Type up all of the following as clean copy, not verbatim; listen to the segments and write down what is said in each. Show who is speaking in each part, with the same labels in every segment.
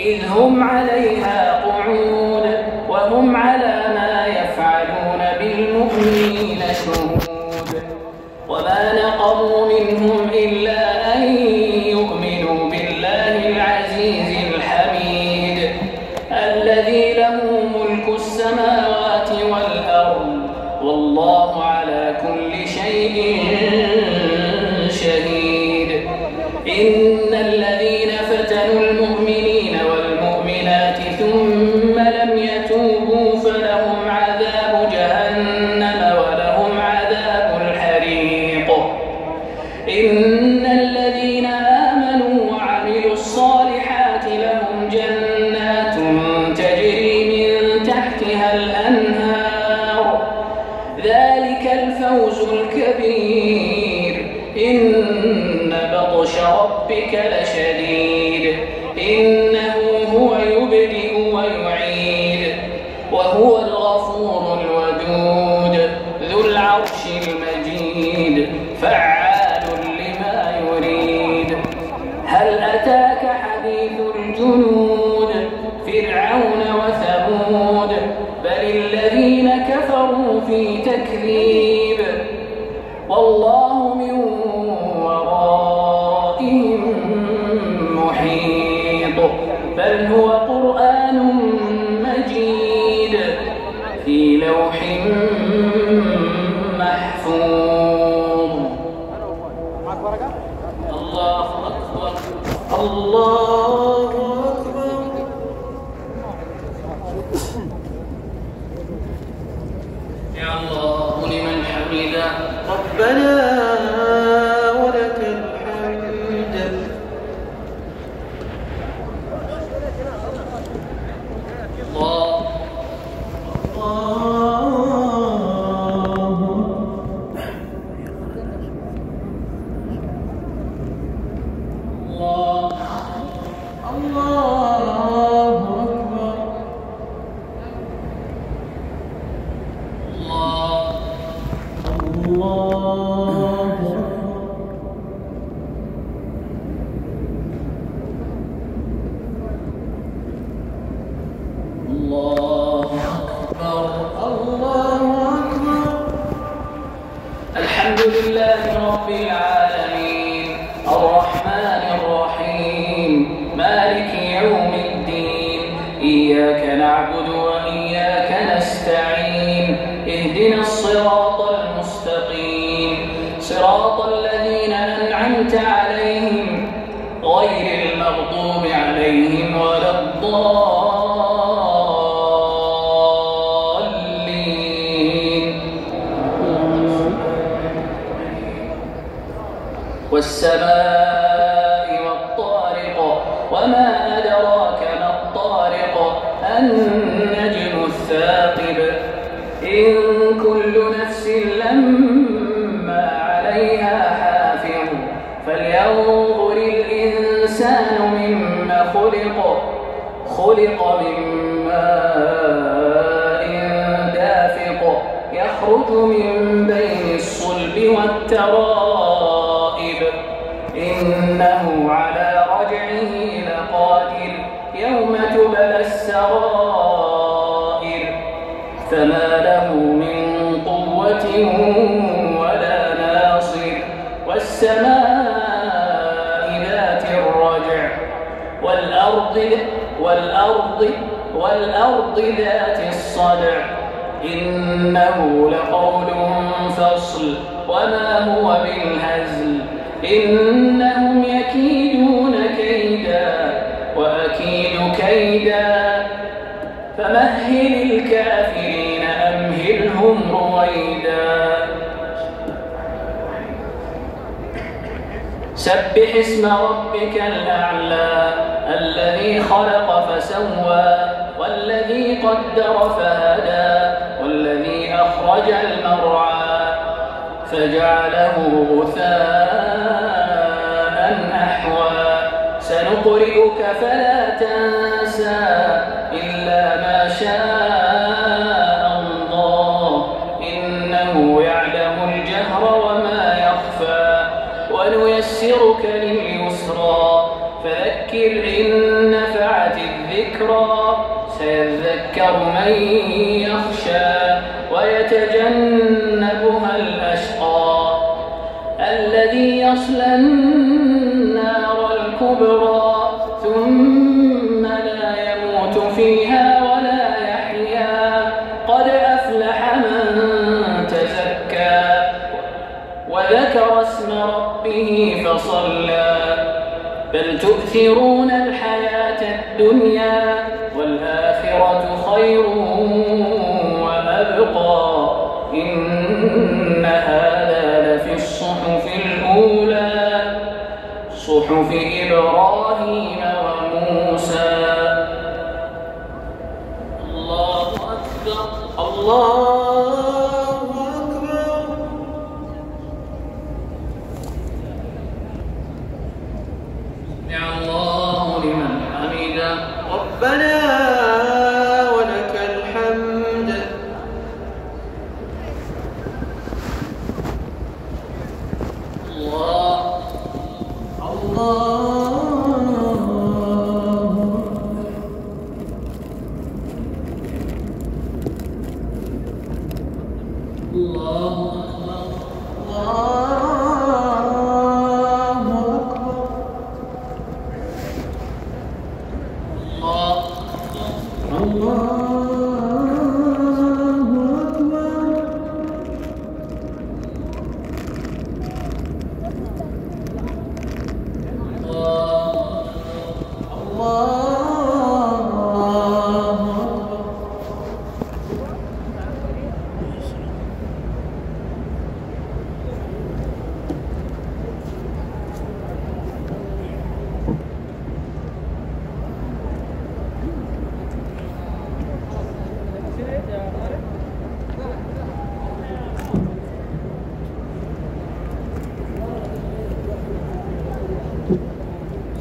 Speaker 1: إذ هم عليها قعود وهم على ما يفعلون بالمؤمنين شهود وما نقموا منهم إلا أن يؤمنوا بالله العزيز الحميد الذي له ملك السماوات والأرض والله على كل شيء شهيد. إن الذين فتنوا المؤمنين والمؤمنات ثم لم يتوبوا فلهم عذاب جهنم ولهم عذاب الحريق. إن الذين آمنوا وعملوا الصالحات لهم جنات تجري من تحتها الأنهار ذلك الفوز الكبير. إن بطش ربك لشديد إنه هو يبدئ ويعيد وهو الغفور الودود ذو العرش المجيد فعال لما يريد. هل أتاك حديث الجنود فرعون وثمود بل الذين كفروا في تكذيب والله من ورائهم محيط. بل هو قرآن مجيد في لوح محفوظ. الله أكبر الله أكبر. يا الله لمن حمده ربنا ولك الحمد. الله الحمد لله رب العالمين الرحمن الرحيم مالك يوم الدين إياك نعبد وإياك نستعين اهدنا الصراط المستقيم صراط الذين أنعمت عليهم غير المغضوب عليهم ولا والسماء والطارق وما أدراك ما الطارق النجم الثاقب إن كل نفس لما عليها حافظ فلينظر الإنسان مما خلق من ماء دافق يخرج من بين الصلب والترائب إنه على رجعه لقادر يوم تبلى السرائر فما له من قوة ولا ناصر والسماء ذات الرجع والأرض ذات الصدع إنه لقول فصل وما هو بالهزل إنهم يكيدون كيدا وأكيد كيدا فمهل الكافرين أمهلهم رويدا. سبح اسم ربك الأعلى الذي خلق فسوى والذي قدر فهدى والذي أخرج المرعى فجعله غثاء أحوى سنقرئك فلا تنسى إلا ما شاء الله إنه يعلم الجهر وما يخفى ونيسرك لليسرى فذكر إن نفعت الذكرى ذكرى سيذكر من يخشى ويتجنبها الأشقى الذي يصلى النار الكبرى ثم لا يموت فيها ولا يحيا قد أفلح من تزكى وذكر اسم ربه فصلى بل تؤثرون الحياة الدنيا والآخرة خير وأبقى إن هذا لفي الصحف الأولى صحف إبراهيم وموسى. الله أكبر الله أكبر. سمع الله لمن حمده ربنا ولك الحمد. الله الله الله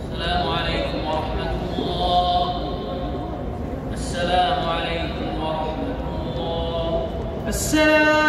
Speaker 1: السلام عليكم ورحمة الله. السلام عليكم ورحمة الله. السلام